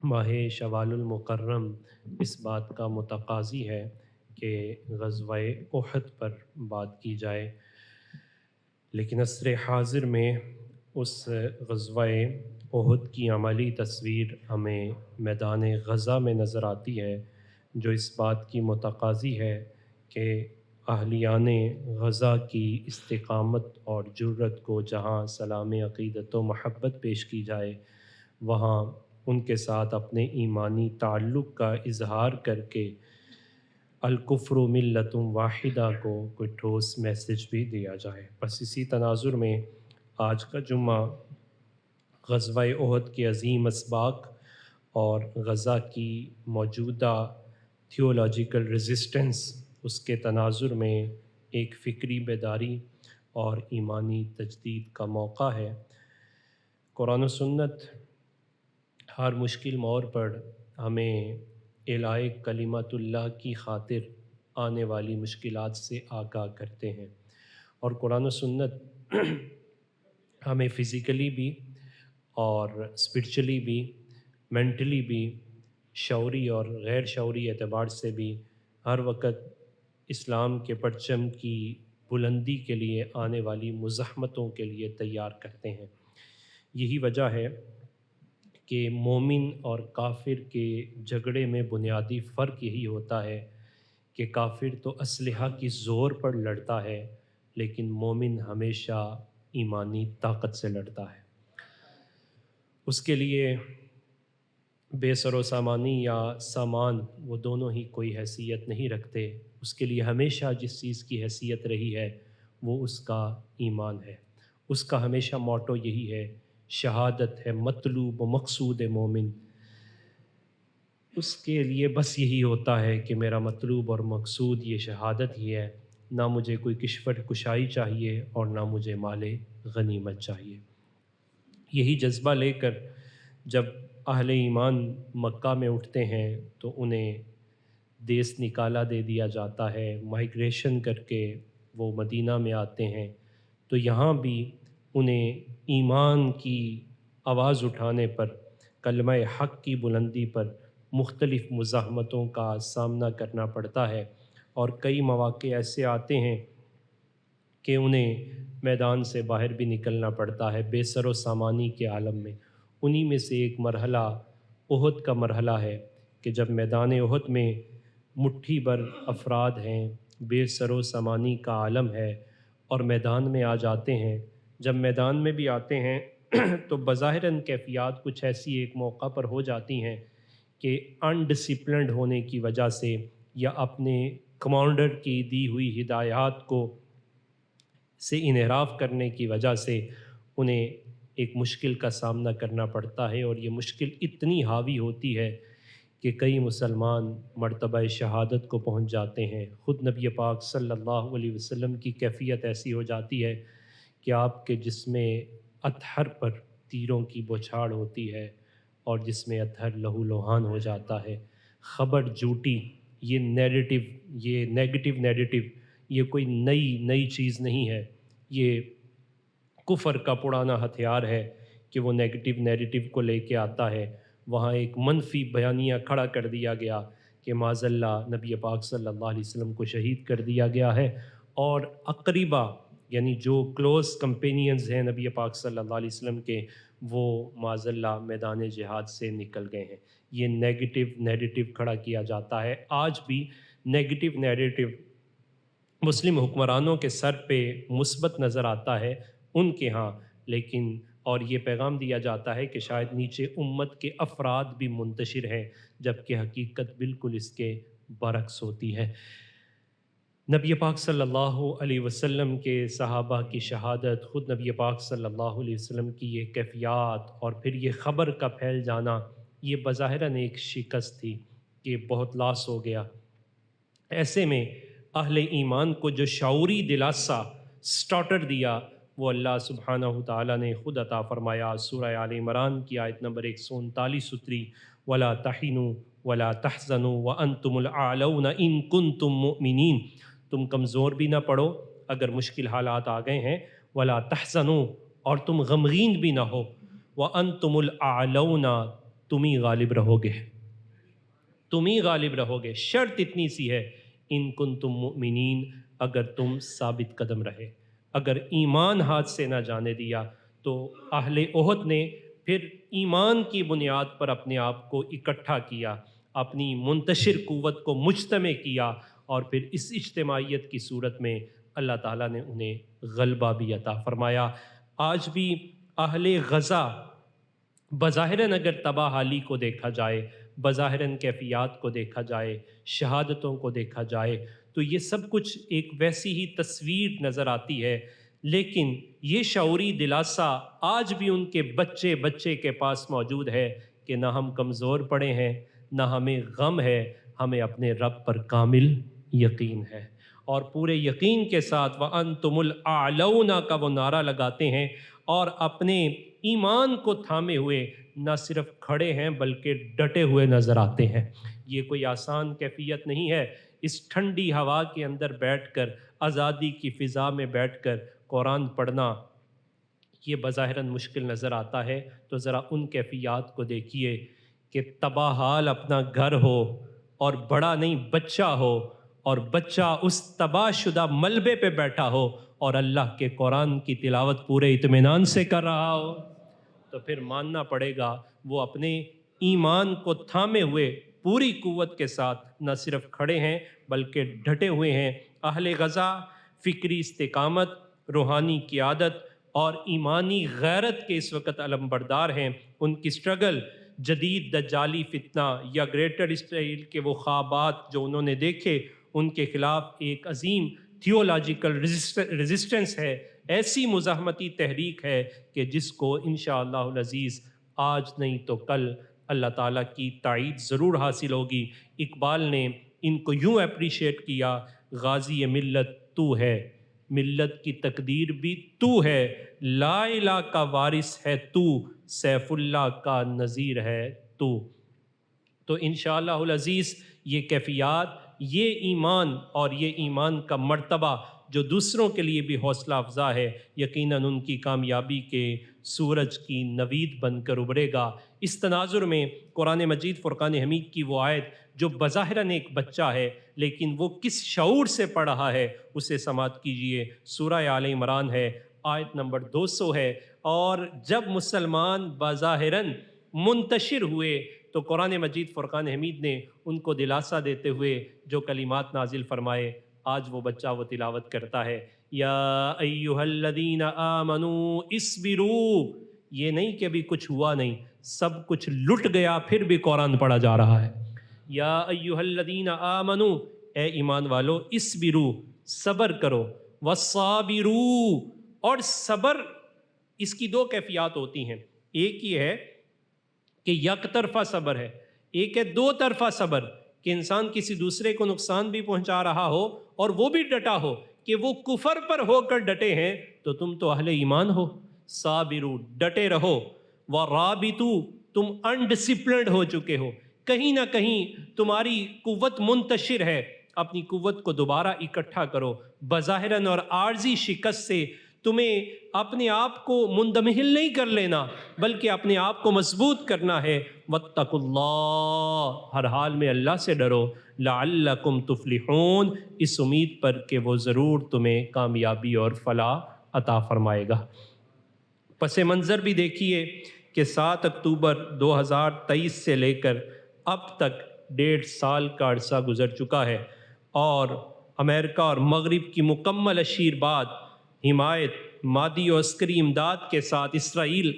ماہ شوال المکرم اس بات کا متقاضی ہے کہ غزوہ احد پر بات کی جائے، لیکن عصر حاضر میں اس غزوہ احد کی عملی تصویر ہمیں میدان غزہ میں نظر آتی ہے، جو اس بات کی متقاضی ہے کہ اہلیان غزہ کی استقامت اور جرت کو جہاں سلام عقیدت و محبت پیش کی جائے، وہاں ان کے ساتھ اپنے ایمانی تعلق کا اظہار کر کے الکفر ملت واحدہ کو کوئی ٹھوس میسج بھی دیا جائے۔ بس اسی تناظر میں آج کا جمعہ غزوہ احد کے عظیم اسباق اور غزہ کی موجودہ تھیولوجیکل ریزسٹنس، اس کے تناظر میں ایک فکری بیداری اور ایمانی تجدید کا موقع ہے۔ قرآن و سنت ہر مشکل موڑ پر ہمیں اعلاء کلمت اللہ کی خاطر آنے والی مشکلات سے آگاہ کرتے ہیں، اور قرآن و سنت ہمیں فزیکلی بھی اور اسپرچولی بھی، مینٹلی بھی، شعوری اور غیر شعوری اعتبار سے بھی ہر وقت اسلام کے پرچم کی بلندی کے لیے آنے والی مزاحمتوں کے لیے تیار کرتے ہیں۔ یہی وجہ ہے کہ مومن اور کافر کے جھگڑے میں بنیادی فرق یہی ہوتا ہے کہ کافر تو اسلحہ کی زور پر لڑتا ہے، لیکن مومن ہمیشہ ایمانی طاقت سے لڑتا ہے۔ اس کے لیے بے سر و سامانی یا سامان وہ دونوں ہی کوئی حیثیت نہیں رکھتے، اس کے لیے ہمیشہ جس چیز کی حیثیت رہی ہے وہ اس کا ایمان ہے۔ اس کا ہمیشہ موٹو یہی ہے، شہادت ہے مطلوب و مقصود مومن۔ اس کے لیے بس یہی ہوتا ہے کہ میرا مطلوب اور مقصود یہ شہادت ہی ہے، نہ مجھے کوئی کشور کشائی چاہیے اور نہ مجھے مال غنیمت چاہیے۔ یہی جذبہ لے کر جب اہل ایمان مکہ میں اٹھتے ہیں تو انہیں دیس نکالا دے دیا جاتا ہے، مائیگریشن کر کے وہ مدینہ میں آتے ہیں، تو یہاں بھی انہیں ایمان کی آواز اٹھانے پر، کلمہ حق کی بلندی پر مختلف مزاحمتوں کا سامنا کرنا پڑتا ہے، اور کئی مواقع ایسے آتے ہیں کہ انہیں میدان سے باہر بھی نکلنا پڑتا ہے بے سر و سامانی کے عالم میں۔ انہی میں سے ایک مرحلہ احد کا مرحلہ ہے کہ جب میدان احد میں مٹھی بھر افراد ہیں، بے سر و سامانی کا عالم ہے، اور میدان میں آ جاتے ہیں۔ جب میدان میں بھی آتے ہیں تو بظاہراً کیفیات کچھ ایسی ایک موقع پر ہو جاتی ہیں کہ انڈسپلنڈ ہونے کی وجہ سے یا اپنے کمانڈر کی دی ہوئی ہدایات کو سے انحراف کرنے کی وجہ سے انہیں ایک مشکل کا سامنا کرنا پڑتا ہے، اور یہ مشکل اتنی حاوی ہوتی ہے کہ کئی مسلمان مرتبہ شہادت کو پہنچ جاتے ہیں۔ خود نبی پاک صلی اللہ علیہ وسلم کی کیفیت ایسی ہو جاتی ہے کہ آپ کے جسم اطہر پر تیروں کی بوچھاڑ ہوتی ہے، اور جسم اطہر لہو لوہان ہو جاتا ہے۔ خبر جھوٹی، یہ نیریٹو، یہ نیگیٹو، یہ کوئی نئی چیز نہیں ہے، یہ کفر کا پرانا ہتھیار ہے کہ وہ نیگیٹو نیریٹو کو لے کے آتا ہے۔ وہاں ایک منفی بیانیہ کھڑا کر دیا گیا کہ معاذ اللہ نبی پاک صلی اللہ علیہ وسلم کو شہید کر دیا گیا ہے، اور اقربا یعنی جو کلوز کمپینینز ہیں نبی پاک صلی اللہ علیہ وسلم کے، وہ معاذ اللہ میدان جہاد سے نکل گئے ہیں۔ یہ نیگیٹو نیریٹو کھڑا کیا جاتا ہے۔ آج بھی نیگیٹو نیریٹو مسلم حکمرانوں کے سر پہ مثبت نظر آتا ہے ان کے ہاں، لیکن اور یہ پیغام دیا جاتا ہے کہ شاید نیچے امت کے افراد بھی منتشر ہیں، جبکہ حقیقت بالکل اس کے برعکس ہوتی ہے۔ نبی پاک صلی اللہ علیہ وسلم کے صحابہ کی شہادت، خود نبی پاک صلی اللہ علیہ وسلم کی یہ کیفیات، اور پھر یہ خبر کا پھیل جانا، یہ بظاہراً ایک شکست تھی کہ بہت لاس ہو گیا۔ ایسے میں اہل ایمان کو جو شعوری دلاسا سٹارٹر دیا وہ اللہ سبحانہ تعالیٰ نے خود عطا فرمایا۔ سورہ آل عمران کی آیت نمبر 139 اتری، وَلَا تَحِنُوا وَلَا تَحْزَنُوا وَأَنْتُمُ الْأَعْلَوْنَ إِن كُنتُم مُؤْمِنِينَ، تم کمزور بھی نہ پڑو اگر مشکل حالات آ گئے ہیں، وَلَا تَحْزَنُوا، اور تم غمگین بھی نہ ہو، وَأَنْتُمُ الْأَعْلَوْنَ، تم ہی غالب رہو گے، تم ہی غالب رہو گے۔ شرط اتنی سی ہے، ان کنتم مؤمنین، اگر تم ثابت قدم رہے، اگر ایمان ہاتھ سے نہ جانے دیا۔ تو اہل احد نے پھر ایمان کی بنیاد پر اپنے آپ کو اکٹھا کیا، اپنی منتشر قوت کو مجتمع کیا، اور پھر اس اجتماعیت کی صورت میں اللہ تعالیٰ نے انہیں غلبہ بھی عطا فرمایا۔ آج بھی اہل غزہ بظاہراً اگر تباہ حالی کو دیکھا جائے، بظاہراً کیفیات کو دیکھا جائے، شہادتوں کو دیکھا جائے، تو یہ سب کچھ ایک ویسی ہی تصویر نظر آتی ہے، لیکن یہ شعوری دلاسا آج بھی ان کے بچے بچے کے پاس موجود ہے کہ نہ ہم کمزور پڑے ہیں، نہ ہمیں غم ہے، ہمیں اپنے رب پر کامل یقین ہے، اور پورے یقین کے ساتھ وَأَنْتُمُ الْأَعْلَوْنَ کا وہ نعرہ لگاتے ہیں، اور اپنے ایمان کو تھامے ہوئے نہ صرف کھڑے ہیں بلکہ ڈٹے ہوئے نظر آتے ہیں۔ یہ کوئی آسان کیفیت نہیں ہے، اس ٹھنڈی ہوا کے اندر بیٹھ کر، آزادی کی فضا میں بیٹھ کر قرآن پڑھنا یہ بظاہراً مشکل نظر آتا ہے۔ تو ذرا ان کیفیات کو دیکھیے کہ تباہ حال اپنا گھر ہو، اور بڑا نہیں بچہ ہو، اور بچہ اس تباہ شدہ ملبے پہ بیٹھا ہو اور اللہ کے قرآن کی تلاوت پورے اطمینان سے کر رہا ہو، تو پھر ماننا پڑے گا وہ اپنے ایمان کو تھامے ہوئے پوری قوت کے ساتھ نہ صرف کھڑے ہیں بلکہ ڈٹے ہوئے ہیں۔ اہل غزہ فکری استقامت، روحانی قیادت اور ایمانی غیرت کے اس وقت علم بردار ہیں۔ ان کی سٹرگل جدید دجالی فتنہ یا گریٹر اسرائیل کے وہ خوابات جو انہوں نے دیکھے، ان کے خلاف ایک عظیم تھیولوجیکل ریزسٹنس ہے، ایسی مزاحمتی تحریک ہے کہ جس کو انشاءاللہ العزیز آج نہیں تو کل اللہ تعالیٰ کی تائید ضرور حاصل ہوگی۔ اقبال نے ان کو یوں اپریشیٹ کیا، غازی ملت تو ہے، ملت کی تقدیر بھی تو ہے، لا الہ کا وارث ہے تو، سیف اللہ کا نظیر ہے تو انشاءاللہ العزیز یہ کیفیات، یہ ایمان اور یہ ایمان کا مرتبہ جو دوسروں کے لیے بھی حوصلہ افزا ہے، یقیناً ان کی کامیابی کے سورج کی نوید بن کر ابھرے گا۔ اس تناظر میں قرآن مجید فرقان حمید کی وہ آیت جو بظاہراً ایک بچہ ہے لیکن وہ کس شعور سے پڑھ رہا ہے اسے سماعت کیجئے۔ سورہ آل عمران ہے، آیت نمبر 200 ہے۔ اور جب مسلمان بظاہراً منتشر ہوئے تو قرآن مجید فرقان حمید نے ان کو دلاسا دیتے ہوئے جو کلمات نازل فرمائے، آج وہ بچہ وہ تلاوت کرتا ہے، یا ایہا الذین آمنوا اصبروا۔ یہ نہیں کہ ابھی کچھ ہوا نہیں، سب کچھ لٹ گیا پھر بھی قرآن پڑھا جا رہا ہے۔ یا ایہا الذین آمنوا، اے ایمان والو، اصبروا، صبر کرو، وصابروا، اور صبر اس کی دو کیفیات ہوتی ہیں، ایک یہ ہے کہ یک طرفہ صبر ہے، ایک ہے دو طرفہ صبر، کہ انسان کسی دوسرے کو نقصان بھی پہنچا رہا ہو اور وہ بھی ڈٹا ہو، کہ وہ کفر پر ہو کر ڈٹے ہیں تو تم تو اہل ایمان ہو، صابرو، ڈٹے رہو، ورابطو، تم انڈسپلنڈ ہو چکے ہو، کہیں نہ کہیں تمہاری قوت منتشر ہے، اپنی قوت کو دوبارہ اکٹھا کرو۔ بظاہراً اور عارضی شکست سے تمہیں اپنے آپ کو مندمحل نہیں کر لینا بلکہ اپنے آپ کو مضبوط کرنا ہے۔ واتقوا اللہ، ہر حال میں اللہ سے ڈرو، لعلکم تفلحون، اس امید پر کہ وہ ضرور تمہیں کامیابی اور فلاح عطا فرمائے گا۔ پس منظر بھی دیکھیے کہ 7 اکتوبر 2023 سے لے کر اب تک 1.5 سال کا عرصہ گزر چکا ہے، اور امریکہ اور مغرب کی مکمل اشیر بعد حمایت، مادی و عسکری امداد کے ساتھ اسرائیل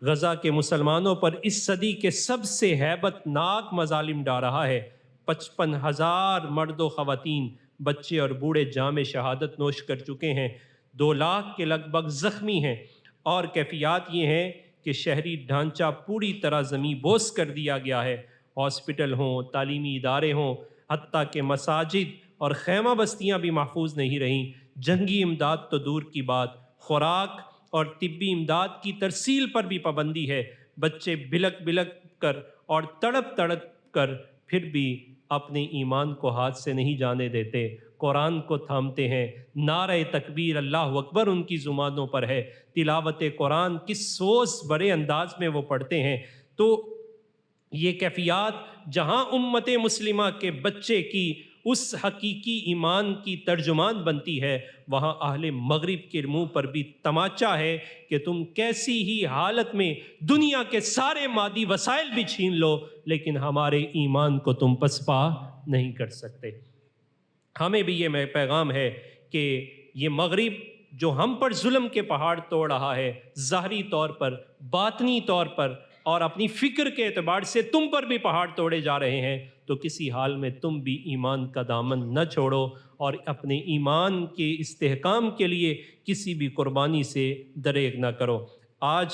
غزہ کے مسلمانوں پر اس صدی کے سب سے ہیبت ناک مظالم ڈھا رہا ہے۔ 55,000 مرد و خواتین، بچے اور بوڑھے جام شہادت نوش کر چکے ہیں، 2 لاکھ کے لگ بھگ زخمی ہیں، اور کیفیات یہ ہیں کہ شہری ڈھانچہ پوری طرح زمیں بوس کر دیا گیا ہے، ہاسپٹل ہوں، تعلیمی ادارے ہوں، حتیٰ کہ مساجد اور خیمہ بستیاں بھی محفوظ نہیں رہیں۔ جنگی امداد تو دور کی بات، خوراک اور طبی امداد کی ترسیل پر بھی پابندی ہے۔ بچے بلک بلک کر اور تڑپ تڑپ کر پھر بھی اپنے ایمان کو ہاتھ سے نہیں جانے دیتے، قرآن کو تھامتے ہیں، نعرہ تکبیر اللہ اکبر ان کی زبانوں پر ہے، تلاوت قرآن کس سوز بڑے انداز میں وہ پڑھتے ہیں۔ تو یہ کیفیات جہاں امت مسلمہ کے بچے کی اس حقیقی ایمان کی ترجمان بنتی ہے، وہاں اہل مغرب کے منہ پر بھی تماچا ہے کہ تم کیسی ہی حالت میں دنیا کے سارے مادی وسائل بھی چھین لو، لیکن ہمارے ایمان کو تم پسپا نہیں کر سکتے۔ ہمیں بھی یہ پیغام ہے کہ یہ مغرب جو ہم پر ظلم کے پہاڑ توڑ رہا ہے، ظاہری طور پر، باطنی طور پر اور اپنی فکر کے اعتبار سے تم پر بھی پہاڑ توڑے جا رہے ہیں، تو کسی حال میں تم بھی ایمان کا دامن نہ چھوڑو اور اپنے ایمان کے استحکام کے لیے کسی بھی قربانی سے دریغ نہ کرو۔ آج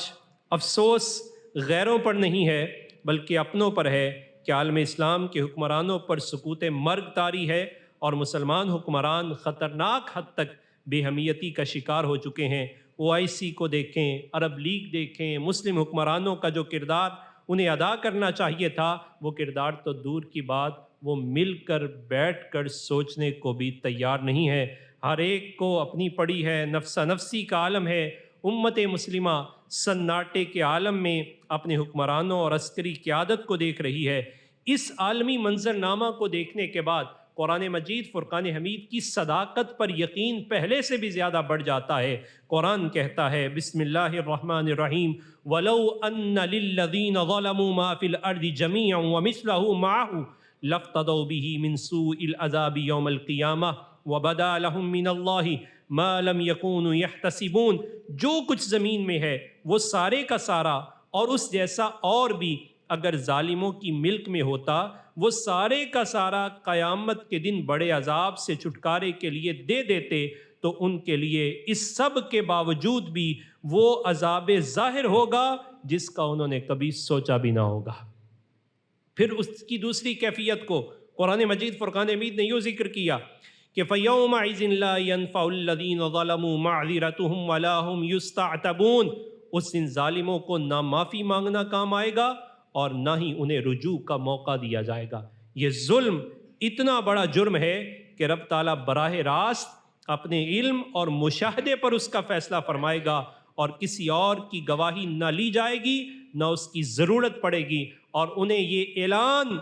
افسوس غیروں پر نہیں ہے بلکہ اپنوں پر ہے کہ عالم اسلام کے حکمرانوں پر سکوت مرگ طاری ہے اور مسلمان حکمران خطرناک حد تک بے حمیتی کا شکار ہو چکے ہیں۔ OIC کو دیکھیں، عرب لیگ دیکھیں، مسلم حکمرانوں کا جو کردار انہیں ادا کرنا چاہیے تھا، وہ کردار تو دور کی بات، وہ مل کر بیٹھ کر سوچنے کو بھی تیار نہیں ہے۔ ہر ایک کو اپنی پڑی ہے، نفسا نفسی کا عالم ہے۔ امت مسلمہ سناٹے کے عالم میں اپنے حکمرانوں اور عسکری قیادت کو دیکھ رہی ہے۔ اس عالمی منظرنامہ کو دیکھنے کے بعد قرآن مجید فرقان حمید کی صداقت پر یقین پہلے سے بھی زیادہ بڑھ جاتا ہے۔ قرآن کہتا ہے بسم اللہ الرحمن الرحیم وَلَوْ أَنَّ لِلَّذِينَ ظَلَمُوا مَا فِي الْأَرْضِ جَمِيعًا وَمِثْلَهُ مَعَهُ لَافْتَدَوْا بِهِ مِنْ سُوءِ الْعَذَابِ يَوْمَ الْقِيَامَةِ وَبَدَا لَهُم مِّنَ اللَّهِ مَا لَمْ يَكُونُوا يَحْتَسِبُونَ۔ جو کچھ زمین میں ہے وہ سارے کا سارا اور اس جیسا اور بھی اگر ظالموں کی ملک میں ہوتا، وہ سارے کا سارا قیامت کے دن بڑے عذاب سے چھٹکارے کے لیے دے دیتے، تو ان کے لیے اس سب کے باوجود بھی وہ عذاب ظاہر ہوگا جس کا انہوں نے کبھی سوچا بھی نہ ہوگا۔ پھر اس کی دوسری کیفیت کو قرآن مجید فرقان حمید نے یوں ذکر کیا کہ فَيَوْمَئِذٍ لَا يَنفَعُ الَّذِينَ ظَلَمُوا مَعْذِرَتُهُمْ وَلَا هُمْ يُسْتَعْتَبُونَ۔ اس دن ظالموں کو نہ معافی مانگنا کام آئے گا اور نہ ہی انہیں رجوع کا موقع دیا جائے گا۔ یہ ظلم اتنا بڑا جرم ہے کہ رب تعالیٰ براہ راست اپنے علم اور مشاہدے پر اس کا فیصلہ فرمائے گا اور کسی اور کی گواہی نہ لی جائے گی، نہ اس کی ضرورت پڑے گی، اور انہیں یہ اعلان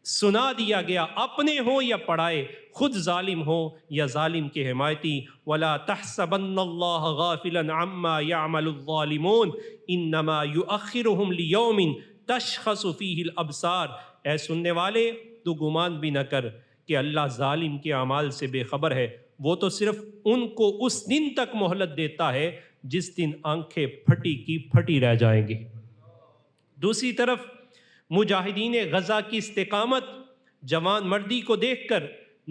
سنا دیا گیا، اپنے ہوں یا پڑھائے، خود ظالم ہوں یا ظالم کے حمایتی، وَلَا تَحْسَبَنَّ اللَّهَ غَافِلًا عَمَّا يَعْمَلُ الظَّالِمُونَ إِنَّمَا يُؤَخِّرُهُمْ لِيَوْمٍ تشخص فیہ الابصار۔ اے سننے والے، تو گمان بھی نہ کر کہ اللہ ظالم کے اعمال سے بے خبر ہے، وہ تو صرف ان کو اس دن تک مہلت دیتا ہے جس دن آنکھیں پھٹی کی پھٹی رہ جائیں گی۔ دوسری طرف مجاہدین غزہ کی استقامت، جوان مردی کو دیکھ کر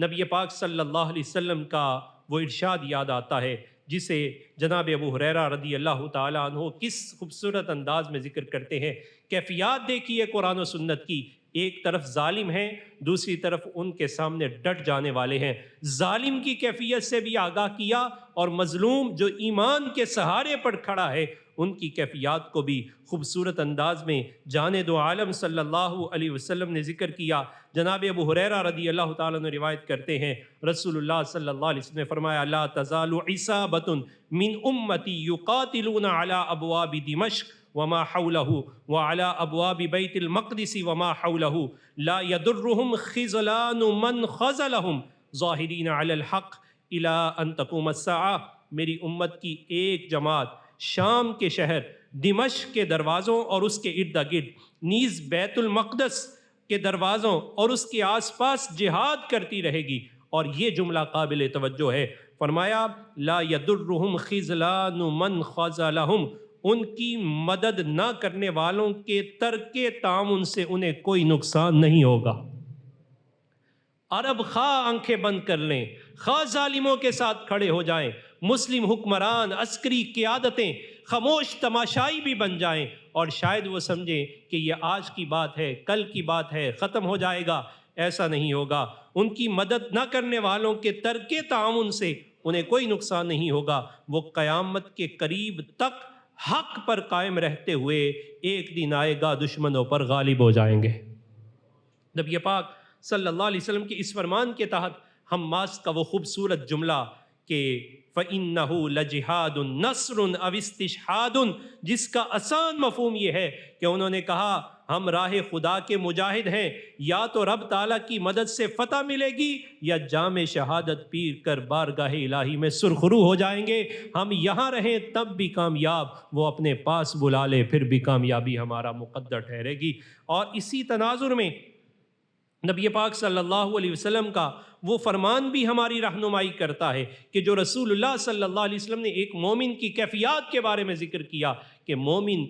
نبی پاک صلی اللہ علیہ وسلم کا وہ ارشاد یاد آتا ہے جسے جناب ابو ہریرہ رضی اللہ تعالیٰ عنہ کس خوبصورت انداز میں ذکر کرتے ہیں۔ کیفیات دیکھیے قرآن و سنت کی، ایک طرف ظالم ہیں، دوسری طرف ان کے سامنے ڈٹ جانے والے ہیں۔ ظالم کی کیفیت سے بھی آگاہ کیا اور مظلوم جو ایمان کے سہارے پر کھڑا ہے ان کی کیفیات کو بھی خوبصورت انداز میں جانے دو عالم صلی اللہ علیہ وسلم نے ذکر کیا۔ جناب ابو ہریرہ رضی اللہ تعالیٰ عنہ روایت کرتے ہیں، رسول اللہ صلی اللہ علیہ وسلم نے فرمایا لا تزال عصابۃ من امتی یقاتلون علی ابواب دمشق وما حولہ وعلی ابواب بیت المقدس وما حولہ لا یضرهم خذلان من خذلهم ظاہرین علی الحق الی ان تقوم الساعہ۔ میری امت کی ایک جماعت شام کے شہر دمشق کے دروازوں اور اس کے ارد گرد، نیز بیت المقدس کے دروازوں اور اس کے آس پاس جہاد کرتی رہے گی۔ اور یہ جملہ قابل توجہ ہے، فرمایا لا یضرهم خذلان من خذلهم، ان کی مدد نہ کرنے والوں کے ترک تعاون سے انہیں کوئی نقصان نہیں ہوگا۔ عرب خواہ آنکھیں بند کر لیں، خواہ ظالموں کے ساتھ کھڑے ہو جائیں، مسلم حکمران، عسکری قیادتیں خاموش تماشائی بھی بن جائیں اور شاید وہ سمجھیں کہ یہ آج کی بات ہے، کل کی بات ہے، ختم ہو جائے گا، ایسا نہیں ہوگا۔ ان کی مدد نہ کرنے والوں کے ترک تعاون سے انہیں کوئی نقصان نہیں ہوگا۔ وہ قیامت کے قریب تک حق پر قائم رہتے ہوئے ایک دن آئے گا دشمنوں پر غالب ہو جائیں گے۔ نبی پاک صلی اللہ علیہ وسلم کے اس فرمان کے تحت حماس کا وہ خوبصورت جملہ کہ فَإِنَّهُ لَجِهَادٌ نَصْرٌ أَوْ اسْتِشْهَادٌ، جس کا آسان مفہوم یہ ہے کہ انہوں نے کہا ہم راہ خدا کے مجاہد ہیں، یا تو رب تعالیٰ کی مدد سے فتح ملے گی یا جام شہادت پیر کر بارگاہ الہی میں سرخرو ہو جائیں گے۔ ہم یہاں رہیں تب بھی کامیاب، وہ اپنے پاس بلا لے پھر بھی کامیابی ہمارا مقدر ٹھہرے گی۔ اور اسی تناظر میں نبی پاک صلی اللہ علیہ وسلم کا وہ فرمان بھی ہماری رہنمائی کرتا ہے کہ جو رسول اللہ صلی اللہ علیہ وسلم نے ایک مومن کی کیفیات کے بارے میں ذکر کیا کہ مومن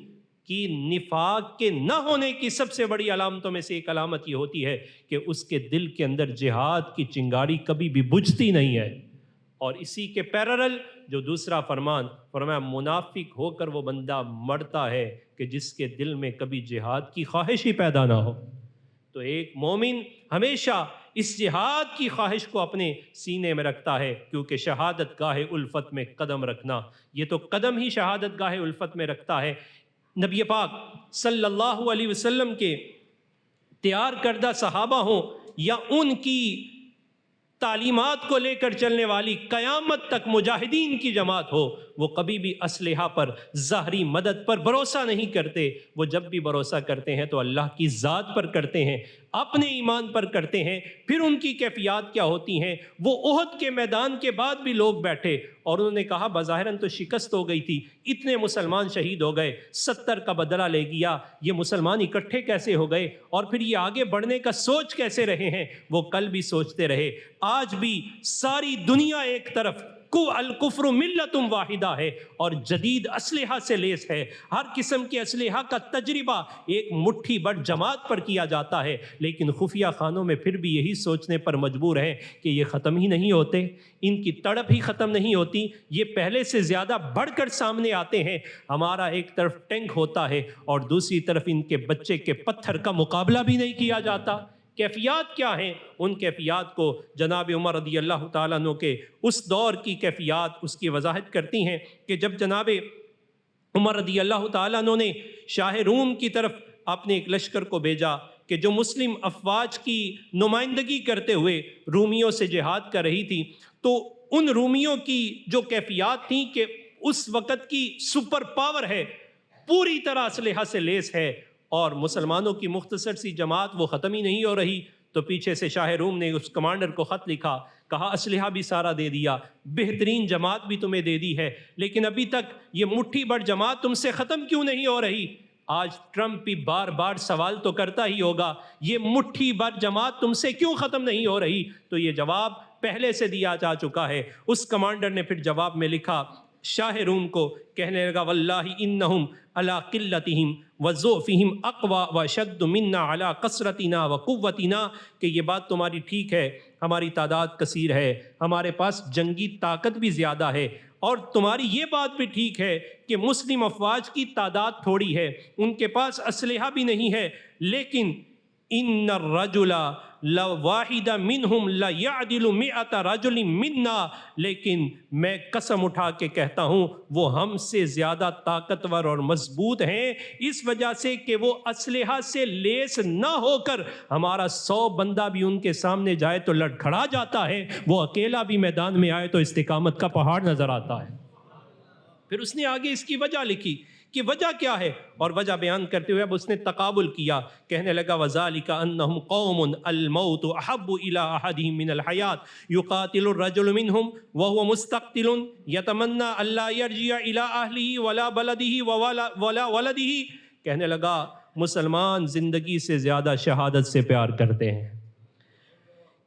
کی نفاق کے نہ ہونے کی سب سے بڑی علامتوں میں سے ایک علامت یہ ہوتی ہے کہ اس کے دل کے اندر جہاد کی چنگاری کبھی بھی بجھتی نہیں ہے۔ اور اسی کے پیرالل جو دوسرا فرمان فرمایا، منافق ہو کر وہ بندہ مرتا ہے کہ جس کے دل میں کبھی جہاد کی خواہش ہی پیدا نہ ہو۔ تو ایک مومن ہمیشہ اس جہاد کی خواہش کو اپنے سینے میں رکھتا ہے، کیونکہ شہادت گاہ الفت میں قدم رکھنا، یہ تو قدم ہی شہادت گاہ الفت میں رکھتا ہے۔ نبی پاک صلی اللہ علیہ وسلم کے تیار کردہ صحابہ ہوں یا ان کی تعلیمات کو لے کر چلنے والی قیامت تک مجاہدین کی جماعت ہو، وہ کبھی بھی اسلحہ پر، ظاہری مدد پر بھروسہ نہیں کرتے۔ وہ جب بھی بھروسہ کرتے ہیں تو اللہ کی ذات پر کرتے ہیں، اپنے ایمان پر کرتے ہیں۔ پھر ان کی کیفیات کیا ہوتی ہیں؟ وہ احد کے میدان کے بعد بھی لوگ بیٹھے اور انہوں نے کہا بظاہراً تو شکست ہو گئی تھی، اتنے مسلمان شہید ہو گئے، 70 کا بدلہ لے گیا، یہ مسلمان اکٹھے کیسے ہو گئے اور پھر یہ آگے بڑھنے کا سوچ کیسے رہے ہیں؟ وہ کل بھی سوچتے رہے، آج بھی ساری دنیا ایک طرف الکفر ملت واحدہ ہے اور جدید اسلحہ سے لیس ہے۔ ہر قسم کے اسلحہ کا تجربہ ایک مٹھی بھر جماعت پر کیا جاتا ہے، لیکن خفیہ خانوں میں پھر بھی یہی سوچنے پر مجبور ہیں کہ یہ ختم ہی نہیں ہوتے، ان کی تڑپ ہی ختم نہیں ہوتی، یہ پہلے سے زیادہ بڑھ کر سامنے آتے ہیں۔ ہمارا ایک طرف ٹینک ہوتا ہے اور دوسری طرف ان کے بچے کے پتھر کا مقابلہ بھی نہیں کیا جاتا۔ کیفیات کیا ہیں؟ ان کیفیات کو جناب عمر رضی اللہ تعالیٰ عنہ کے اس دور کی کیفیات اس کی وضاحت کرتی ہیں کہ جب جناب عمر رضی اللہ تعالیٰ عنہ نے شاہ روم کی طرف اپنے ایک لشکر کو بھیجا کہ جو مسلم افواج کی نمائندگی کرتے ہوئے رومیوں سے جہاد کر رہی تھی، تو ان رومیوں کی جو کیفیات تھیں کہ اس وقت کی سپر پاور ہے، پوری طرح اسلحہ سے لیس ہے اور مسلمانوں کی مختصر سی جماعت وہ ختم ہی نہیں ہو رہی، تو پیچھے سے شاہ روم نے اس کمانڈر کو خط لکھا، کہا اسلحہ بھی سارا دے دیا، بہترین جماعت بھی تمہیں دے دی ہے، لیکن ابھی تک یہ مٹھی بھر جماعت تم سے ختم کیوں نہیں ہو رہی؟ آج ٹرمپ بھی بار بار سوال تو کرتا ہی ہوگا، یہ مٹھی بھر جماعت تم سے کیوں ختم نہیں ہو رہی؟ تو یہ جواب پہلے سے دیا جا چکا ہے۔ اس کمانڈر نے پھر جواب میں لکھا شاہ روم کو، کہنے لگا واللہ انہم علی قلتہم وضعفہم اقوی واشد منا علی کثرتنا وقوتنا، کہ یہ بات تمہاری ٹھیک ہے، ہماری تعداد کثیر ہے، ہمارے پاس جنگی طاقت بھی زیادہ ہے، اور تمہاری یہ بات بھی ٹھیک ہے کہ مسلم افواج کی تعداد تھوڑی ہے، ان کے پاس اسلحہ بھی نہیں ہے، لیکن ان الرجل لواحد منہم لیعدل مئۃ رجل منا، لیکن میں قسم اٹھا کے کہتا ہوں وہ ہم سے زیادہ طاقتور اور مضبوط ہیں، اس وجہ سے کہ وہ اسلحہ سے لیس نہ ہو کر ہمارا 100 بندہ بھی ان کے سامنے جائے تو لڑکھڑا جاتا ہے، وہ اکیلا بھی میدان میں آئے تو استقامت کا پہاڑ نظر آتا ہے۔ پھر اس نے آگے اس کی وجہ لکھی کہ وجہ کیا ہے، اور وجہ بیان کرتے ہوئے اب اس نے تقابل کیا، کہنے لگا وَذَلِكَ أَنَّهُمْ قَوْمٌ الْمَوْتُ أَحَبُّ إِلَىٰ أَحَدِهِمْ مِنَ الْحَيَاةِ يُقَاتِلُ الرَّجُلُ مِنْهُمْ وَهُوَ مُسْتَقْتِلٌ يَتَمَنَّىٰ أَلَّا يَرْجِعَ إِلَىٰ أَهْلِهِ وَلَا بَلَدِهِ وَلَا وَلَدِهِ، کہنے لگا مسلمان زندگی سے زیادہ شہادت سے پیار کرتے ہیں،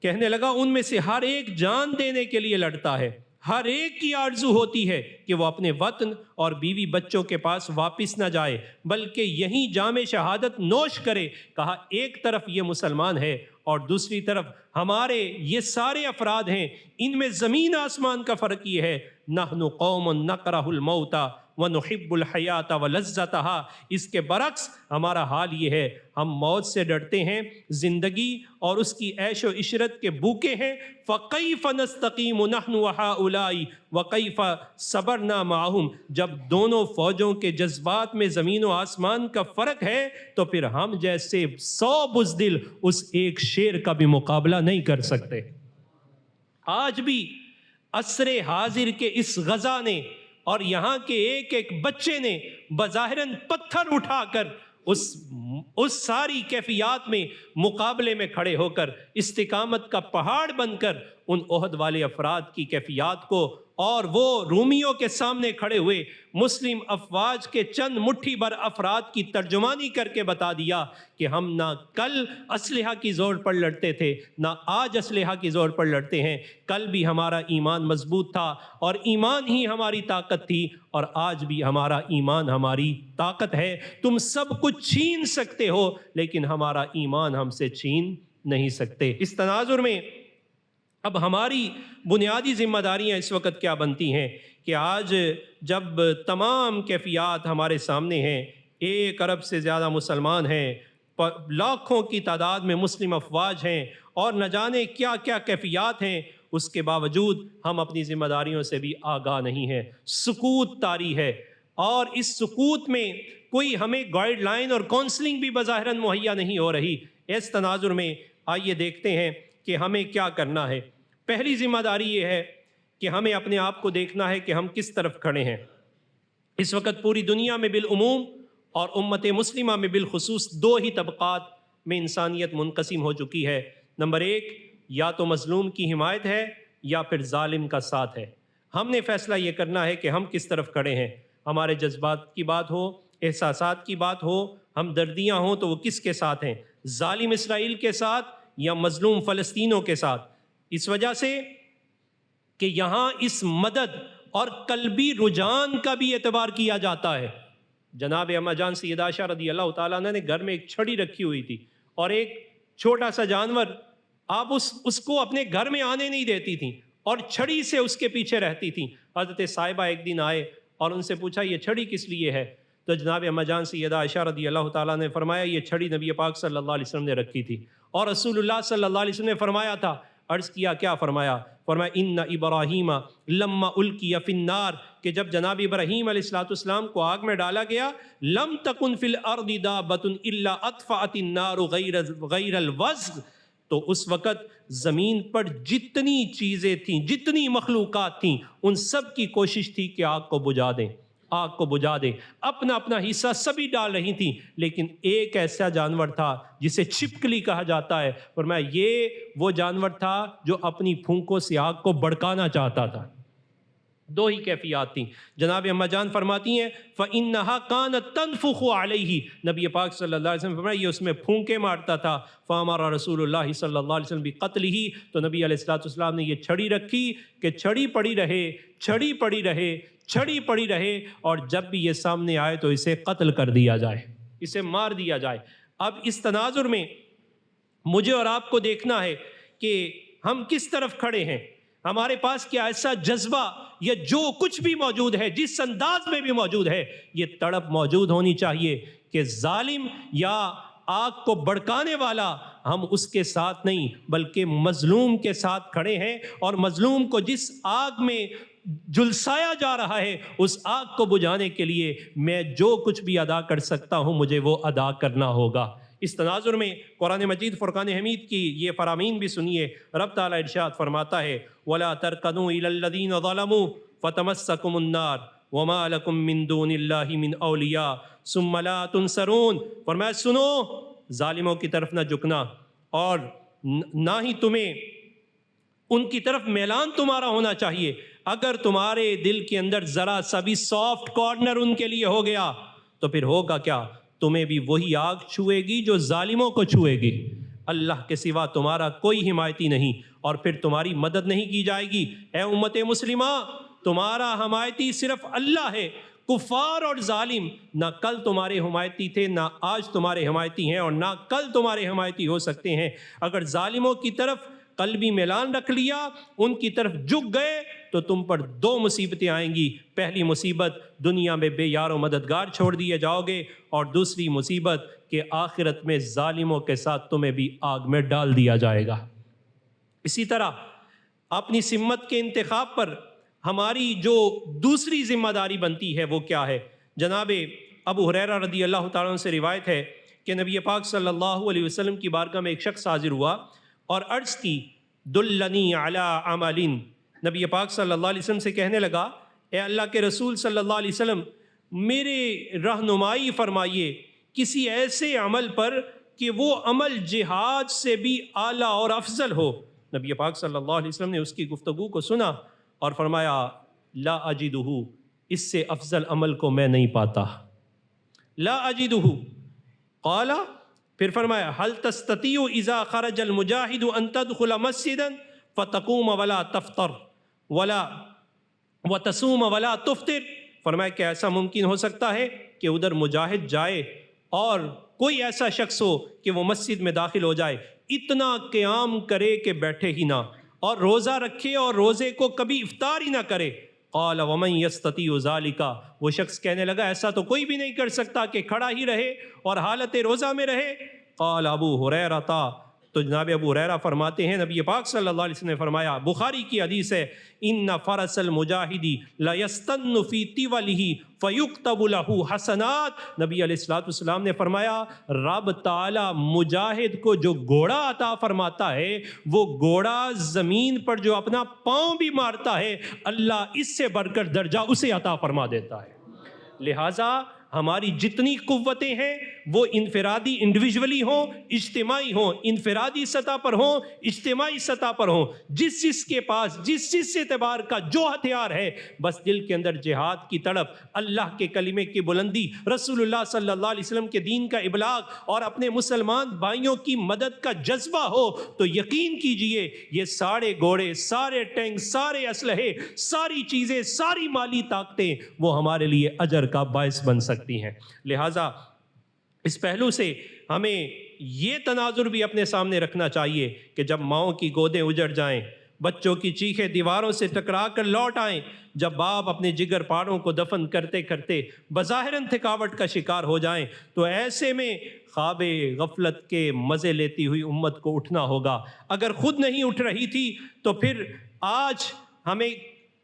کہنے لگا ان میں سے ہر ایک جان دینے کے لیے لڑتا ہے، ہر ایک کی آرزو ہوتی ہے کہ وہ اپنے وطن اور بیوی بچوں کے پاس واپس نہ جائے بلکہ یہیں جام شہادت نوش کرے۔ کہا ایک طرف یہ مسلمان ہے اور دوسری طرف ہمارے یہ سارے افراد ہیں، ان میں زمین آسمان کا فرق یہ ہے، نحن قوم نکرہ الموت ونحب الحیات ولذتہا، اس کے برعکس ہمارا حال یہ ہے، ہم موت سے ڈرتے ہیں، زندگی اور اس کی عیش و عشرت کے بھوکے ہیں، فَكَيْفَ نَسْتَقِيمُ نَحْنُ وَهَؤُلَاءِ وَكَيْفَ صَبَرْنَا مَعَهُمْ، جب دونوں فوجوں کے جذبات میں زمین و آسمان کا فرق ہے تو پھر ہم جیسے 100 بزدل اس ایک شیر کا بھی مقابلہ نہیں کر سکتے۔ آج بھی عصر حاضر کے اس غزہ نے اور یہاں کے ایک ایک بچے نے بظاہراً پتھر اٹھا کر اس اس ساری کیفیات میں مقابلے میں کھڑے ہو کر استقامت کا پہاڑ بن کر ان احد والے افراد کی کیفیات کو اور وہ رومیوں کے سامنے کھڑے ہوئے مسلم افواج کے چند مٹھی بھر افراد کی ترجمانی کر کے بتا دیا کہ ہم نہ کل اسلحہ کی زور پر لڑتے تھے نہ آج اسلحہ کی زور پر لڑتے ہیں، کل بھی ہمارا ایمان مضبوط تھا اور ایمان ہی ہماری طاقت تھی، اور آج بھی ہمارا ایمان ہماری طاقت ہے۔ تم سب کچھ چھین سکتے ہو لیکن ہمارا ایمان ہم سے چھین نہیں سکتے۔ اس تناظر میں اب ہماری بنیادی ذمہ داریاں اس وقت کیا بنتی ہیں کہ آج جب تمام کیفیات ہمارے سامنے ہیں، 1 ارب سے زیادہ مسلمان ہیں، لاکھوں کی تعداد میں مسلم افواج ہیں اور نہ جانے کیا کیا کیفیات ہیں، اس کے باوجود ہم اپنی ذمہ داریوں سے بھی آگاہ نہیں ہیں، سکوت طاری ہے، اور اس سکوت میں کوئی ہمیں گائیڈ لائن اور کونسلنگ بھی بظاہراً مہیا نہیں ہو رہی۔ اس تناظر میں آئیے دیکھتے ہیں کہ ہمیں کیا کرنا ہے۔ پہلی ذمہ داری یہ ہے کہ ہمیں اپنے آپ کو دیکھنا ہے کہ ہم کس طرف کھڑے ہیں۔ اس وقت پوری دنیا میں بالعموم اور امت مسلمہ میں بالخصوص 2 ہی طبقات میں انسانیت منقسم ہو چکی ہے۔ نمبر 1، یا تو مظلوم کی حمایت ہے یا پھر ظالم کا ساتھ ہے۔ ہم نے فیصلہ یہ کرنا ہے کہ ہم کس طرف کھڑے ہیں۔ ہمارے جذبات کی بات ہو، احساسات کی بات ہو، ہمدردیاں ہوں تو وہ کس کے ساتھ ہیں، ظالم اسرائیل کے ساتھ یا مظلوم فلسطینوں کے ساتھ؟ اس وجہ سے کہ یہاں اس مدد اور قلبی رجحان کا بھی اعتبار کیا جاتا ہے۔ جناب اما جان سیدہ عائشہ رضی اللہ تعالیٰ عنہ نے گھر میں ایک چھڑی رکھی ہوئی تھی اور ایک چھوٹا سا جانور، آپ اس کو اپنے گھر میں آنے نہیں دیتی تھیں اور چھڑی سے اس کے پیچھے رہتی تھیں۔ حضرت صاحبہ ایک دن آئے اور ان سے پوچھا یہ چھڑی کس لیے ہے؟ تو جناب اما جان سیدہ عائشہ رضی اللہ تعالیٰ نے فرمایا یہ چھڑی نبی پاک صلی اللہ علیہ وسلم نے رکھی تھی، اور رسول اللہ صلی اللہ علیہ وسلم نے فرمایا تھا، عرض کیا کیا فرمایا؟ فرمایا ان ابراہیم لما القی فی النار، کہ جب جناب ابراہیم علیہ السلام کو آگ میں ڈالا گیا، لم تکن فی الارض دابۃ الا اطفأت النار غیر الوزغ، تو اس وقت زمین پر جتنی چیزیں تھیں، جتنی مخلوقات تھیں، ان سب کی کوشش تھی کہ آگ کو بجھا دیں، آگ کو بجھا دیں، اپنا اپنا حصہ سبھی ڈال رہی تھیں، لیکن ایک ایسا جانور تھا جسے چھپکلی کہا جاتا ہے، فرمایا یہ وہ جانور تھا جو اپنی پھونکوں سے آگ کو بھڑکانا چاہتا تھا۔ 2 ہی کیفیات تھیں۔ جناب اما جان فرماتی ہیں فَإِنَّهَا كَانَتْ تَنْفُخُ عَلَيْهِ، نبی پاک صلی اللہ علیہ وسلم فرمایا یہ اس میں پھونکے مارتا تھا۔ فَأَمَرَ رسول اللہ صلی اللہ علیہ وسلم بِقَتْلِهِ، تو نبی علیہ السلام نے یہ چھڑی رکھی کہ چھڑی پڑی رہے، چھڑی پڑی رہے، چھڑی پڑی رہے، اور جب بھی یہ سامنے آئے تو اسے قتل کر دیا جائے، اسے مار دیا جائے۔ اب اس تناظر میں مجھے اور آپ کو دیکھنا ہے کہ ہم کس طرف کھڑے ہیں، ہمارے پاس کیا ایسا جذبہ یا جو کچھ بھی موجود ہے، جس انداز میں بھی موجود ہے، یہ تڑپ موجود ہونی چاہیے کہ ظالم یا آگ کو بھڑکانے والا ہم اس کے ساتھ نہیں بلکہ مظلوم کے ساتھ کھڑے ہیں، اور مظلوم کو جس آگ میں جلسایا جا رہا ہے اس آگ کو بجھانے کے لیے میں جو کچھ بھی ادا کر سکتا ہوں مجھے وہ ادا کرنا ہوگا۔ اس تناظر میں قرآن مجید فرقان حمید کی یہ فرامین بھی سنیے۔ رب تعالیٰ ارشاد فرماتا ہے وَلَا تَرْكَنُوا إِلَى الَّذِينَ ظَلَمُوا فَتَمَسَّكُمُ النَّارُ وَمَا لَكُم مِّن دُونِ اللَّهِ مِنْ أَوْلِيَاءَ ثُمَّ لَا تُنصَرُونَ، فرمایا سنو، ظالموں کی طرف نہ جھکنا اور نہ ہی تمہیں ان کی طرف میلان تمہارا ہونا چاہیے۔ اگر تمہارے دل کے اندر ذرا سا بھی سافٹ کارنر ان کے لیے ہو گیا تو پھر ہوگا کیا؟ تمہیں بھی وہی آگ چھوئے گی جو ظالموں کو چھوئے گی۔ اللہ کے سوا تمہارا کوئی حمایتی نہیں، اور پھر تمہاری مدد نہیں کی جائے گی۔ اے امت مسلمہ، تمہارا حمایتی صرف اللہ ہے۔ کفار اور ظالم نہ کل تمہارے حمایتی تھے، نہ آج تمہارے حمایتی ہیں، اور نہ کل تمہارے حمایتی ہو سکتے ہیں۔ اگر ظالموں کی طرف قلبی میلان رکھ لیا، ان کی طرف جھک گئے تو تم پر 2 مصیبتیں آئیں گی۔ پہلی مصیبت دنیا میں بے یار و مددگار چھوڑ دیے جاؤ گے، اور دوسری مصیبت کہ آخرت میں ظالموں کے ساتھ تمہیں بھی آگ میں ڈال دیا جائے گا۔ اسی طرح اپنی سمت کے انتخاب پر ہماری جو دوسری ذمہ داری بنتی ہے وہ کیا ہے؟ جناب ابو ہریرہ رضی اللہ تعالیٰ عنہ سے روایت ہے کہ نبی پاک صلی اللہ علیہ وسلم کی بارگاہ میں ایک شخص حاضر ہوا اور عرض کی دلنی علی عمل، نبی پاک صلی اللہ علیہ وسلم سے کہنے لگا اے اللہ کے رسول صلی اللہ علیہ وسلم میرے رہنمائی فرمائیے کسی ایسے عمل پر کہ وہ عمل جہاد سے بھی اعلیٰ اور افضل ہو. نبی پاک صلی اللہ علیہ وسلم نے اس کی گفتگو کو سنا اور فرمایا لا اجدہ، اس سے افضل عمل کو میں نہیں پاتا. لا اجدہ. قال، پھر فرمایا هل تستطيع اذا خرج المجاہد ان تدخل مسجدا فتقوم ولا تفطر ولا وتصوم ولا تفطر. فرمایا کہ ایسا ممکن ہو سکتا ہے کہ ادھر مجاہد جائے اور کوئی ایسا شخص ہو کہ وہ مسجد میں داخل ہو جائے، اتنا قیام کرے کہ بیٹھے ہی نہ، اور روزہ رکھے اور روزے کو کبھی افطار ہی نہ کرے. قال ومن یستطیع ذلک، وہ شخص کہنے لگا ایسا تو کوئی بھی نہیں کر سکتا کہ کھڑا ہی رہے اور حالت روزہ میں رہے. قال ابو ہریرہ، تو جناب ابو ہریرہ فرماتے ہیں نبی پاک صلی اللہ علیہ وسلم نے فرمایا، بخاری کی حدیث ہے، ان فرس المجاہد لیستن فی طولہ فیکتب لہ حسنات. نبی علیہ الصلوۃ والسلام نے فرمایا رب تعالی مجاہد کو جو گھوڑا عطا فرماتا ہے، وہ گھوڑا زمین پر جو اپنا پاؤں بھی مارتا ہے، اللہ اس سے بڑھ کر درجہ اسے عطا فرما دیتا ہے. لہٰذا ہماری جتنی قوتیں ہیں وہ انفرادی انڈیویجولی ہوں، اجتماعی ہوں، انفرادی سطح پر ہوں، اجتماعی سطح پر ہوں، جس کے پاس جس اعتبار کا جو ہتھیار ہے، بس دل کے اندر جہاد کی تڑپ، اللہ کے کلمے کی بلندی، رسول اللہ صلی اللہ علیہ وسلم کے دین کا ابلاغ اور اپنے مسلمان بھائیوں کی مدد کا جذبہ ہو، تو یقین کیجئے یہ سارے گھوڑے، سارے ٹینک، سارے اسلحے، ساری چیزیں، ساری مالی طاقتیں وہ ہمارے لیے اجر کا باعث بن سکتی ہیں. لہٰذا اس پہلو سے ہمیں یہ تناظر بھی اپنے سامنے رکھنا چاہیے کہ جب ماؤں کی گودیں اجڑ جائیں، بچوں کی چیخیں دیواروں سے ٹکرا کر لوٹ آئیں، جب باپ اپنے جگر پاڑوں کو دفن کرتے کرتے بظاہراً تھکاوٹ کا شکار ہو جائیں، تو ایسے میں خواب غفلت کے مزے لیتی ہوئی امت کو اٹھنا ہوگا. اگر خود نہیں اٹھ رہی تھی تو پھر آج ہمیں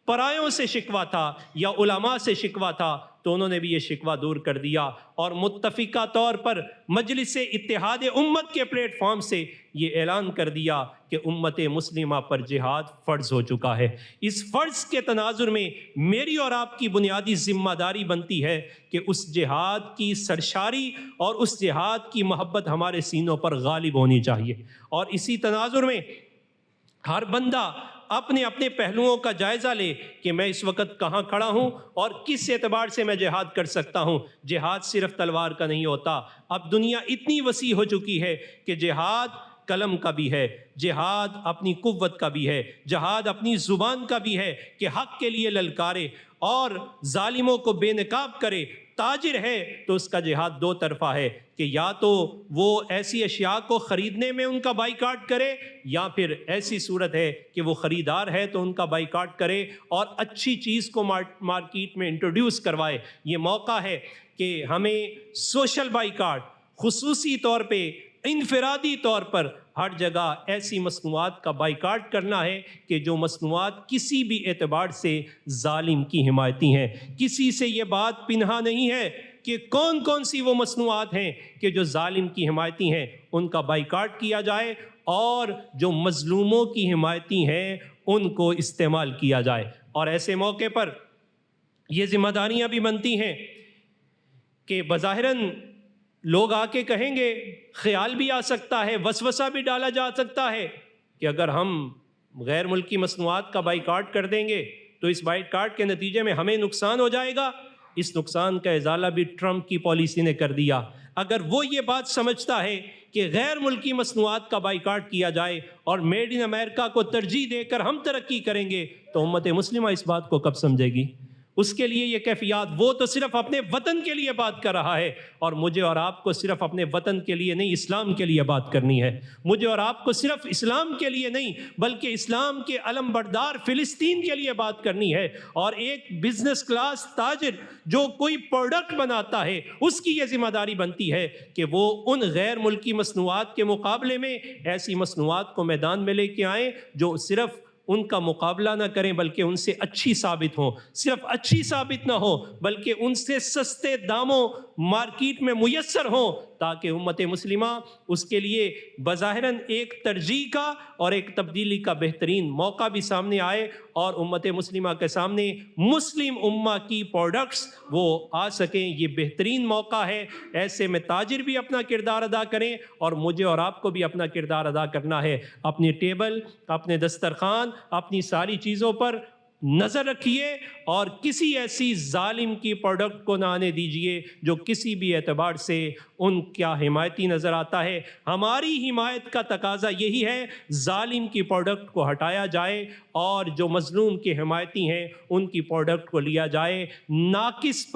پرایوں سے شکوہ تھا یا علماء سے شکوہ تھا، تو انہوں نے بھی یہ شکوہ دور کر دیا اور متفقہ طور پر مجلس اتحاد امت کے پلیٹ فارم سے یہ اعلان کر دیا کہ امت مسلمہ پر جہاد فرض ہو چکا ہے. اس فرض کے تناظر میں میری اور آپ کی بنیادی ذمہ داری بنتی ہے کہ اس جہاد کی سرشاری اور اس جہاد کی محبت ہمارے سینوں پر غالب ہونی چاہیے. اور اسی تناظر میں ہر بندہ اپنے اپنے پہلوؤں کا جائزہ لے کہ میں اس وقت کہاں کھڑا ہوں اور کس اعتبار سے میں جہاد کر سکتا ہوں. جہاد صرف تلوار کا نہیں ہوتا. اب دنیا اتنی وسیع ہو چکی ہے کہ جہاد قلم کا بھی ہے، جہاد اپنی قوت کا بھی ہے، جہاد اپنی زبان کا بھی ہے کہ حق کے لیے للکارے اور ظالموں کو بے نقاب کرے. تاجر ہے تو اس کا جہاد دو طرفہ ہے کہ یا تو وہ ایسی اشیاء کو خریدنے میں ان کا بائیکاٹ کرے، یا پھر ایسی صورت ہے کہ وہ خریدار ہے تو ان کا بائیکاٹ کرے اور اچھی چیز کو مارکیٹ میں انٹروڈیوس کروائے. یہ موقع ہے کہ ہمیں سوشل بائیکاٹ، خصوصی طور پہ انفرادی طور پر ہر جگہ ایسی مصنوعات کا بائیکاٹ کرنا ہے کہ جو مصنوعات کسی بھی اعتبار سے ظالم کی حمایتی ہیں. کسی سے یہ بات پنہا نہیں ہے کہ کون کون سی وہ مصنوعات ہیں کہ جو ظالم کی حمایتی ہیں، ان کا بائیکاٹ کیا جائے، اور جو مظلوموں کی حمایتی ہیں ان کو استعمال کیا جائے. اور ایسے موقع پر یہ ذمہ داریاں بھی بنتی ہیں کہ بظاہراً لوگ آ کے کہیں گے، خیال بھی آ سکتا ہے، وسوسہ بھی ڈالا جا سکتا ہے کہ اگر ہم غیر ملکی مصنوعات کا بائیکاٹ کر دیں گے تو اس بائیکاٹ کے نتیجے میں ہمیں نقصان ہو جائے گا. اس نقصان کا ازالہ بھی ٹرمپ کی پالیسی نے کر دیا. اگر وہ یہ بات سمجھتا ہے کہ غیر ملکی مصنوعات کا بائیکاٹ کیا جائے اور میڈ ان امریکہ کو ترجیح دے کر ہم ترقی کریں گے، تو امت مسلمہ اس بات کو کب سمجھے گی؟ اس کے لیے یہ کیفیات، وہ تو صرف اپنے وطن کے لیے بات کر رہا ہے، اور مجھے اور آپ کو صرف اپنے وطن کے لیے نہیں، اسلام کے لیے بات کرنی ہے. مجھے اور آپ کو صرف اسلام کے لیے نہیں بلکہ اسلام کے علم بردار فلسطین کے لیے بات کرنی ہے. اور ایک بزنس کلاس تاجر جو کوئی پروڈکٹ بناتا ہے، اس کی یہ ذمہ داری بنتی ہے کہ وہ ان غیر ملکی مصنوعات کے مقابلے میں ایسی مصنوعات کو میدان میں لے کے آئیں جو صرف ان کا مقابلہ نہ کریں بلکہ ان سے اچھی ثابت ہوں. صرف اچھی ثابت نہ ہو بلکہ ان سے سستے داموں مارکیٹ میں میسر ہوں، تاکہ امت مسلمہ اس کے لیے بظاہراً ایک ترجیح کا اور ایک تبدیلی کا بہترین موقع بھی سامنے آئے اور امت مسلمہ کے سامنے مسلم امہ کی پروڈکٹس وہ آ سکیں۔ یہ بہترین موقع ہے، ایسے میں تاجر بھی اپنا کردار ادا کریں اور مجھے اور آپ کو بھی اپنا کردار ادا کرنا ہے۔ اپنی ٹیبل، اپنے دسترخوان، اپنی ساری چیزوں پر نظر رکھیے اور کسی ایسی ظالم کی پروڈکٹ کو نہ آنے دیجیے جو کسی بھی اعتبار سے ان کا حمایتی نظر آتا ہے۔ ہماری حمایت کا تقاضا یہی ہے، ظالم کی پروڈکٹ کو ہٹایا جائے اور جو مظلوم کے حمایتی ہیں ان کی پروڈکٹ کو لیا جائے۔ ناقص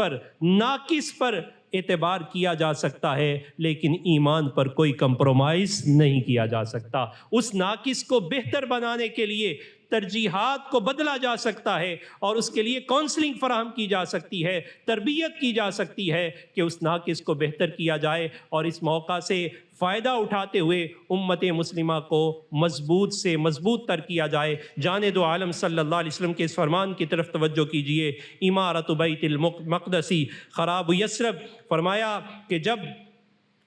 پر اعتبار کیا جا سکتا ہے لیکن ایمان پر کوئی کمپرومائز نہیں کیا جا سکتا۔ اس ناقص کو بہتر بنانے کے لیے ترجیحات کو بدلا جا سکتا ہے اور اس کے لیے کونسلنگ فراہم کی جا سکتی ہے، تربیت کی جا سکتی ہے کہ اس ناقص کو بہتر کیا جائے، اور اس موقع سے فائدہ اٹھاتے ہوئے امت مسلمہ کو مضبوط سے مضبوط تر کیا جائے۔ جانے دو عالم صلی اللہ علیہ وسلم کے اس فرمان کی طرف توجہ کیجئے، امارت بیت المقدسی خراب یثرب، فرمایا کہ جب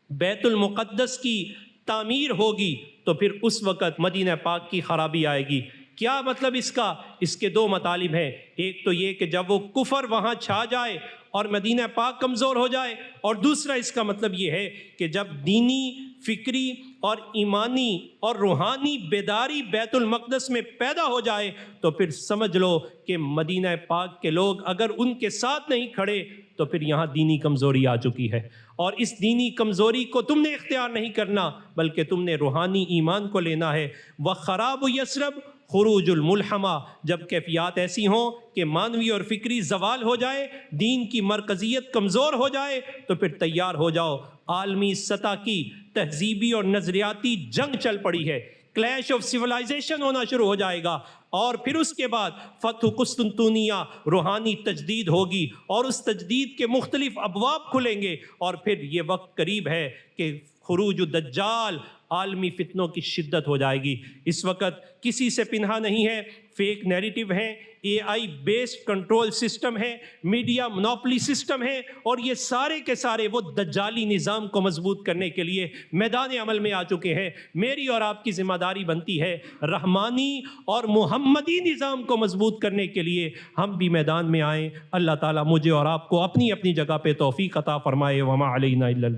بیت المقدس کی تعمیر ہوگی تو پھر اس وقت مدینہ پاک کی خرابی آئے گی۔ کیا مطلب اس کا؟ اس کے دو مطالب ہیں۔ ایک تو یہ کہ جب وہ کفر وہاں چھا جائے اور مدینہ پاک کمزور ہو جائے، اور دوسرا اس کا مطلب یہ ہے کہ جب دینی، فکری اور ایمانی اور روحانی بیداری بیت المقدس میں پیدا ہو جائے تو پھر سمجھ لو کہ مدینہ پاک کے لوگ اگر ان کے ساتھ نہیں کھڑے تو پھر یہاں دینی کمزوری آ چکی ہے، اور اس دینی کمزوری کو تم نے اختیار نہیں کرنا بلکہ تم نے روحانی ایمان کو لینا ہے۔ وَخَرَابُ يَثْرَبُ خروج الملحمہ، جب کیفیات ایسی ہوں کہ مانوی اور فکری زوال ہو جائے، دین کی مرکزیت کمزور ہو جائے تو پھر تیار ہو جاؤ، عالمی سطح کی تہذیبی اور نظریاتی جنگ چل پڑی ہے، کلیش آف سیولائزیشن ہونا شروع ہو جائے گا، اور پھر اس کے بعد فتح قسطنطنیہ، روحانی تجدید ہوگی اور اس تجدید کے مختلف ابواب کھلیں گے، اور پھر یہ وقت قریب ہے کہ خروج الدجال، عالمی فتنوں کی شدت ہو جائے گی۔ اس وقت کسی سے پنہا نہیں ہے، فیک نیریٹو ہیں، اے آئی بیسڈ کنٹرول سسٹم ہے، میڈیا مونوپلی سسٹم ہے، اور یہ سارے کے سارے وہ دجالی نظام کو مضبوط کرنے کے لیے میدان عمل میں آ چکے ہیں۔ میری اور آپ کی ذمہ داری بنتی ہے رحمانی اور محمدی نظام کو مضبوط کرنے کے لیے ہم بھی میدان میں آئیں۔ اللہ تعالیٰ مجھے اور آپ کو اپنی اپنی جگہ پہ توفیق عطا فرمائے۔ وما علینا الا البلاغ۔